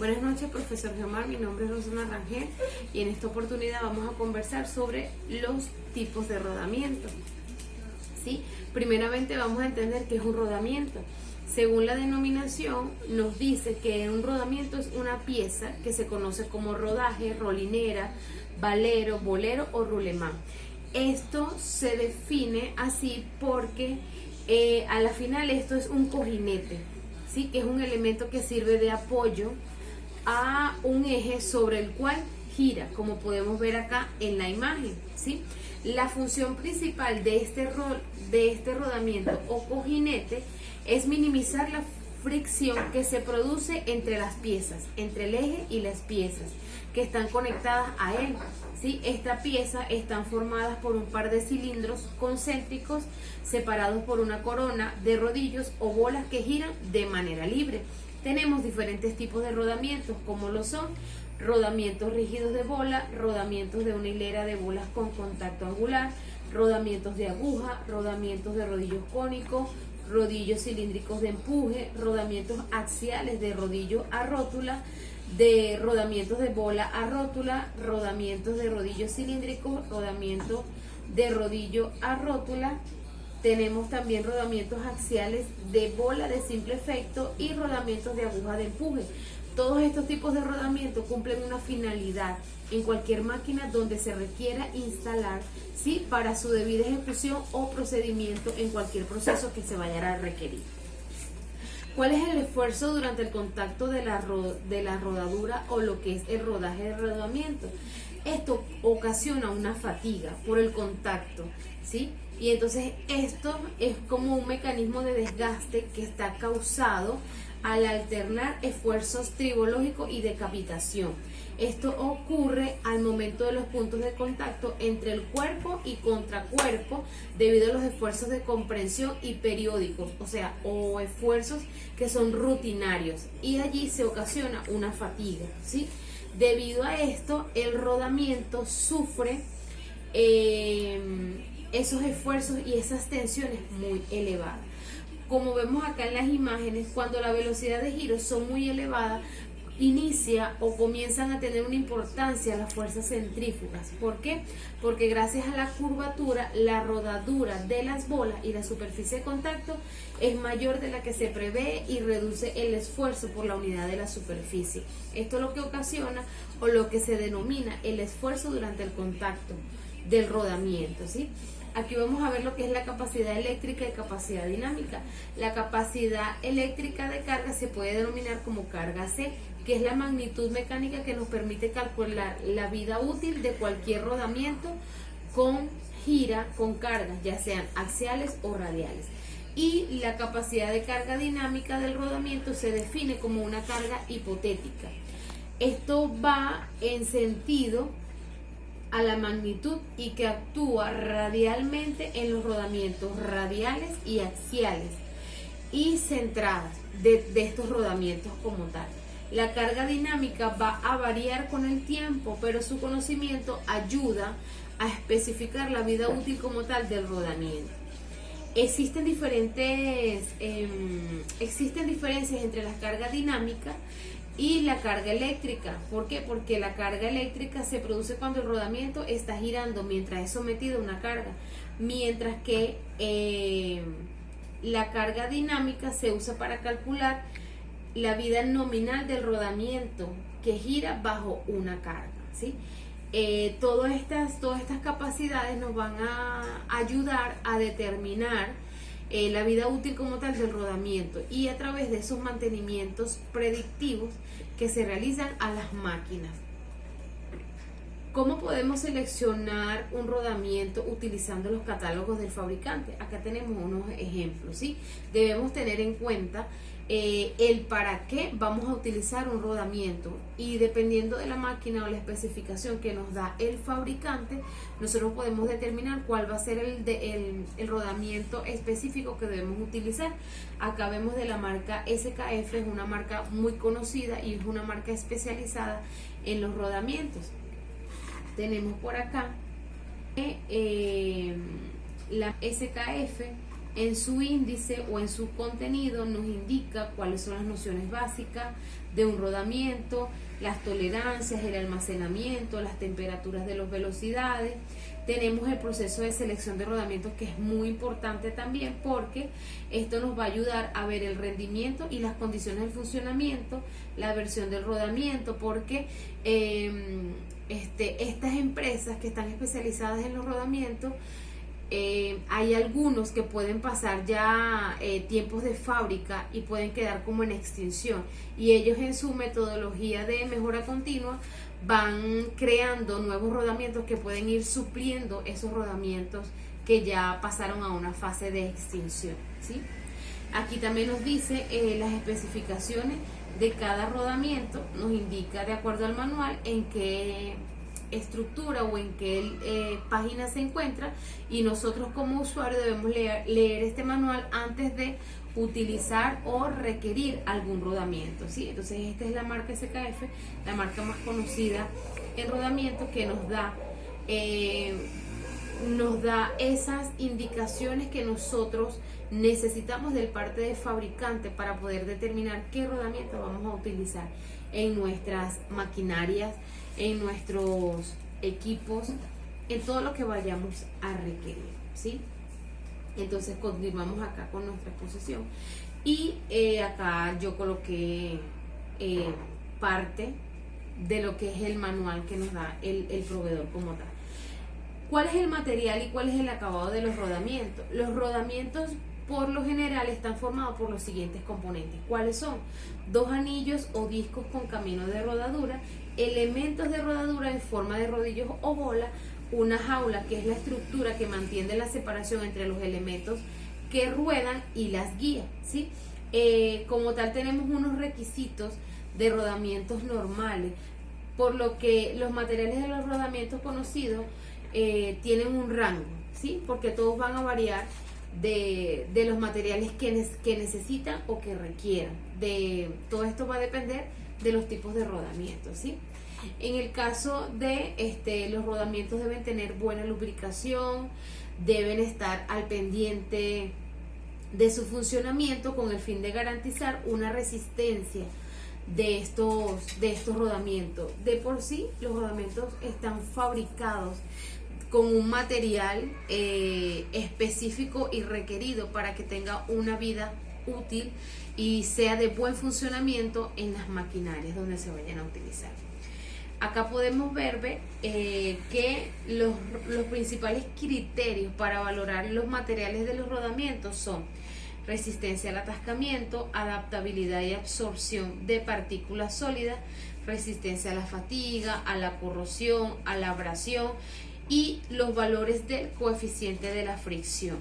Buenas noches, profesor Gemar. Mi nombre es Rosana Rangel y en esta oportunidad vamos a conversar sobre los tipos de rodamiento. ¿Sí? Primeramente vamos a entender qué es un rodamiento. Según la denominación, nos dice que un rodamiento es una pieza que se conoce como rodaje, rolinera, valero, bolero o rulemán. Esto se define así porque a la final esto es un cojinete, ¿sí? Que es un elemento que sirve de apoyo a un eje sobre el cual gira, como podemos ver acá en la imagen, ¿sí? La función principal de este rodamiento o cojinete es minimizar la fricción que se produce entre las piezas, entre el eje y las piezas que están conectadas a él, ¿sí? Esta pieza están formadas por un par de cilindros concéntricos separados por una corona de rodillos o bolas que giran de manera libre. Tenemos diferentes tipos de rodamientos, como lo son rodamientos rígidos de bola, rodamientos de una hilera de bolas con contacto angular, rodamientos de aguja, rodamientos de rodillos cónicos, rodillos cilíndricos de empuje, rodamientos axiales de rodillo a rótula, de rodamientos de bola a rótula, rodamientos de rodillos cilíndricos, rodamientos de rodillo a rótula. Tenemos también rodamientos axiales de bola de simple efecto y rodamientos de aguja de empuje. Todos estos tipos de rodamientos cumplen una finalidad en cualquier máquina donde se requiera instalar, ¿sí? Para su debida ejecución o procedimiento en cualquier proceso que se vaya a requerir. ¿Cuál es el esfuerzo durante el contacto de la rodadura o lo que es el rodaje de rodamiento? Esto ocasiona una fatiga por el contacto, ¿sí? Y entonces esto es como un mecanismo de desgaste que está causado al alternar esfuerzos tribológicos y de cavitación. Esto ocurre al momento de los puntos de contacto entre el cuerpo y contracuerpo debido a los esfuerzos de comprensión y periódicos, o esfuerzos que son rutinarios, y allí se ocasiona una fatiga, ¿sí? Debido a esto, el rodamiento sufre esos esfuerzos y esas tensiones muy elevadas. Como vemos acá en las imágenes, cuando la velocidad de giro son muy elevadas, inicia o comienzan a tener una importancia las fuerzas centrífugas. ¿Por qué? Porque gracias a la curvatura, la rodadura de las bolas y la superficie de contacto es mayor de la que se prevé y reduce el esfuerzo por la unidad de la superficie. Esto es lo que ocasiona o lo que se denomina el esfuerzo durante el contacto del rodamiento, ¿sí? Aquí vamos a ver lo que es la capacidad eléctrica y capacidad dinámica. La capacidad eléctrica de carga se puede denominar como carga C, que es la magnitud mecánica que nos permite calcular la vida útil de cualquier rodamiento con gira, con cargas, ya sean axiales o radiales. Y la capacidad de carga dinámica del rodamiento se define como una carga hipotética. Esto va en sentido a la magnitud y que actúa radialmente en los rodamientos radiales y axiales y centradas de estos rodamientos como tal. La carga dinámica va a variar con el tiempo, pero su conocimiento ayuda a especificar la vida útil como tal del rodamiento. Existen diferencias entre la carga dinámica y la carga eléctrica. ¿Por qué? Porque la carga eléctrica se produce cuando el rodamiento está girando mientras es sometido a una carga, mientras que la carga dinámica se usa para calcular la vida nominal del rodamiento que gira bajo una carga, ¿sí? Todas estas capacidades nos van a ayudar a determinar la vida útil como tal del rodamiento y a través de esos mantenimientos predictivos que se realizan a las máquinas. ¿Cómo podemos seleccionar un rodamiento utilizando los catálogos del fabricante? Acá tenemos unos ejemplos, ¿sí? Debemos tener en cuenta el para qué vamos a utilizar un rodamiento, y dependiendo de la máquina o la especificación que nos da el fabricante, nosotros podemos determinar cuál va a ser el rodamiento específico que debemos utilizar. Acá vemos de la marca SKF, es una marca muy conocida y es una marca especializada en los rodamientos. Tenemos por acá la SKF en su índice o en su contenido nos indica cuáles son las nociones básicas de un rodamiento, las tolerancias, el almacenamiento, las temperaturas de las velocidades. Tenemos el proceso de selección de rodamientos, que es muy importante también, porque esto nos va a ayudar a ver el rendimiento y las condiciones del funcionamiento, la versión del rodamiento, porque estas empresas que están especializadas en los rodamientos, hay algunos que pueden pasar ya tiempos de fábrica y pueden quedar como en extinción, y ellos en su metodología de mejora continua van creando nuevos rodamientos que pueden ir supliendo esos rodamientos que ya pasaron a una fase de extinción, ¿sí? Aquí también nos dice las especificaciones de cada rodamiento, nos indica de acuerdo al manual en qué estructura o en qué página se encuentra, y nosotros como usuario debemos leer este manual antes de utilizar o requerir algún rodamiento, ¿sí? Entonces esta es la marca SKF, la marca más conocida en rodamiento, que nos da esas indicaciones que nosotros necesitamos del parte de fabricante para poder determinar qué rodamiento vamos a utilizar en nuestras maquinarias, en nuestros equipos, en todo lo que vayamos a requerir, ¿sí? Entonces continuamos acá con nuestra exposición, y acá yo coloqué parte de lo que es el manual que nos da el proveedor como tal. ¿Cuál es el material y cuál es el acabado de los rodamientos? Los rodamientos por lo general están formados por los siguientes componentes. ¿Cuáles son? 2 anillos o discos con camino de rodadura, elementos de rodadura en forma de rodillos o bola, una jaula, que es la estructura que mantiene la separación entre los elementos que ruedan, y las guías, ¿sí? Como tal tenemos unos requisitos de rodamientos normales, por lo que los materiales de los rodamientos conocidos tienen un rango, ¿sí? Porque todos van a variar de los materiales que necesitan o que requieran. Todo esto va a depender de los tipos de rodamientos, ¿sí? En el caso de los rodamientos deben tener buena lubricación, deben estar al pendiente de su funcionamiento con el fin de garantizar una resistencia de estos rodamientos. De por sí, los rodamientos están fabricados con un material específico y requerido para que tenga una vida útil y sea de buen funcionamiento en las maquinarias donde se vayan a utilizar. Acá podemos ver que los principales criterios para valorar los materiales de los rodamientos son resistencia al atascamiento, adaptabilidad y absorción de partículas sólidas, resistencia a la fatiga, a la corrosión, a la abrasión, y los valores del coeficiente de la fricción.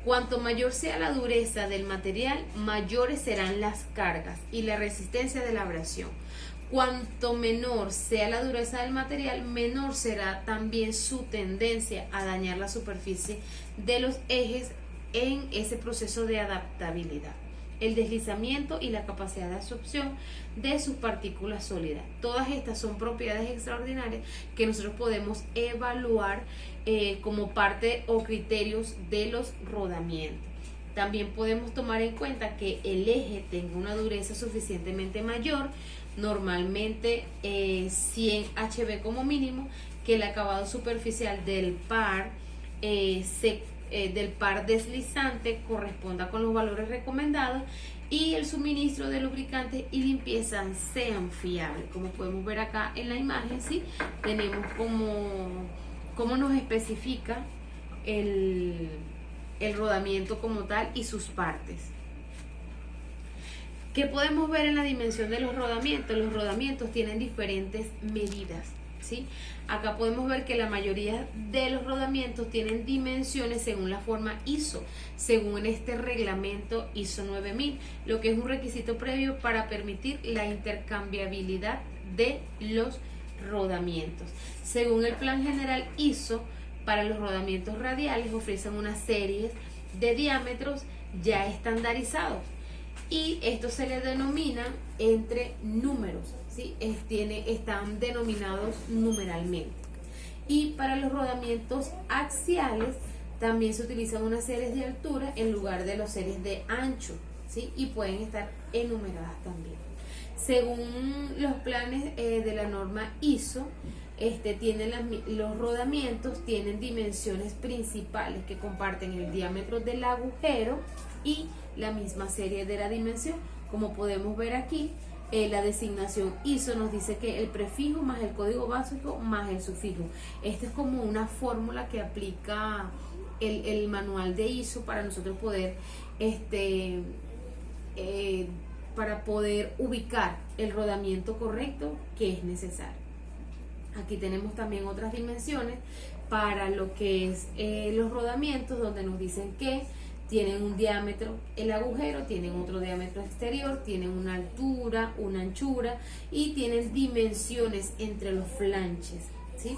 Cuanto mayor sea la dureza del material, mayores serán las cargas y la resistencia de la abrasión. Cuanto menor sea la dureza del material, menor será también su tendencia a dañar la superficie de los ejes en ese proceso de adaptabilidad, el deslizamiento y la capacidad de absorción de sus partículas sólidas. Todas estas son propiedades extraordinarias que nosotros podemos evaluar como parte o criterios de los rodamientos. También podemos tomar en cuenta que el eje tenga una dureza suficientemente mayor, normalmente 100 HB como mínimo, que el acabado superficial del par deslizante corresponda con los valores recomendados, y el suministro de lubricantes y limpieza sean fiables. Como podemos ver acá en la imagen, ¿sí? Tenemos cómo nos especifica el rodamiento como tal y sus partes. ¿Qué podemos ver en la dimensión de los rodamientos? Los rodamientos tienen diferentes medidas, ¿sí? Acá podemos ver que la mayoría de los rodamientos tienen dimensiones según la forma ISO, según este reglamento ISO 9000, lo que es un requisito previo para permitir la intercambiabilidad de los rodamientos. Según el plan general ISO, para los rodamientos radiales ofrecen una serie de diámetros ya estandarizados, y esto se le denomina entre números, ¿sí? Están denominados numeralmente. Y para los rodamientos axiales También se utilizan unas series de altura en lugar de las series de ancho, ¿sí? Y pueden estar enumeradas también. Según los planes de la norma ISO, tienen los rodamientos tienen dimensiones principales que comparten el diámetro del agujero y la misma serie de la dimensión. Como podemos ver aquí, la designación ISO nos dice que el prefijo más el código básico más el sufijo. Esta es como una fórmula que aplica el manual de ISO para nosotros poder para poder ubicar el rodamiento correcto que es necesario. Aquí tenemos también otras dimensiones para lo que es los rodamientos, donde nos dicen que tienen un diámetro, el agujero, tienen otro diámetro exterior, tienen una altura, una anchura y tienen dimensiones entre los flanches, ¿sí?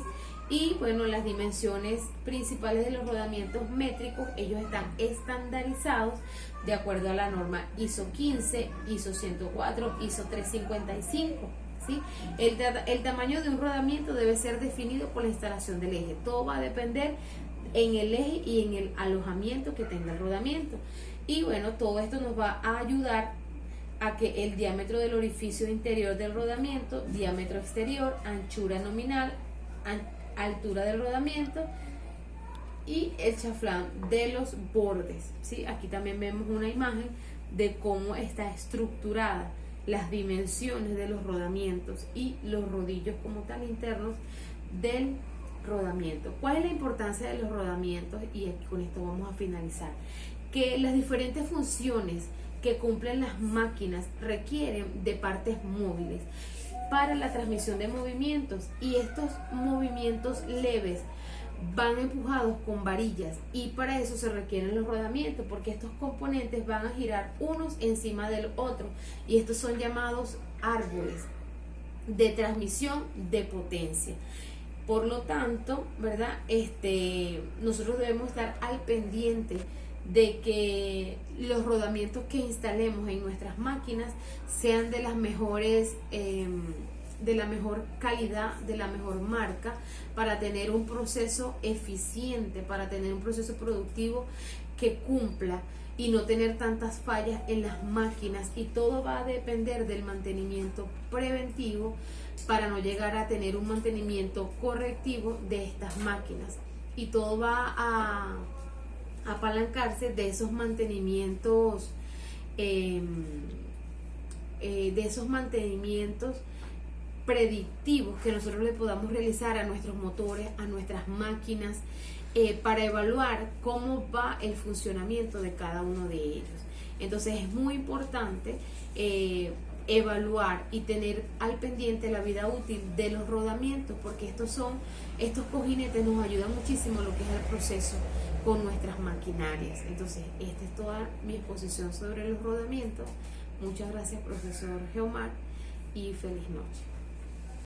Y bueno, las dimensiones principales de los rodamientos métricos, ellos están estandarizados de acuerdo a la norma ISO 15, ISO 104, ISO 355. ¿Sí? El tamaño de un rodamiento debe ser definido por la instalación del eje. Todo va a depender en el eje y en el alojamiento que tenga el rodamiento. Y bueno, todo esto nos va a ayudar a que el diámetro del orificio interior del rodamiento, diámetro exterior, anchura nominal, altura del rodamiento y el chaflán de los bordes, ¿sí? Aquí también vemos una imagen de cómo está estructurada las dimensiones de los rodamientos y los rodillos como tal internos del rodamiento. ¿Cuál es la importancia de los rodamientos? Y aquí con esto vamos a finalizar. Que las diferentes funciones que cumplen las máquinas requieren de partes móviles para la transmisión de movimientos, y estos movimientos leves van empujados con varillas, y para eso se requieren los rodamientos, porque estos componentes van a girar unos encima del otro, y estos son llamados árboles de transmisión de potencia. Por lo tanto, ¿verdad? Nosotros debemos estar al pendiente de que los rodamientos que instalemos en nuestras máquinas sean de las mejores, de la mejor calidad, de la mejor marca, para tener un proceso eficiente, para tener un proceso productivo que cumpla y no tener tantas fallas en las máquinas. Y todo va a depender del mantenimiento preventivo para no llegar a tener un mantenimiento correctivo de estas máquinas, y todo va a apalancarse de esos mantenimientos predictivos que nosotros le podamos realizar a nuestros motores, a nuestras máquinas, para evaluar cómo va el funcionamiento de cada uno de ellos. Entonces es muy importante evaluar y tener al pendiente la vida útil de los rodamientos, porque estos cojinetes nos ayudan muchísimo en lo que es el proceso con nuestras maquinarias. Entonces esta es toda mi exposición sobre los rodamientos. Muchas gracias, profesor Geomar, y feliz noche.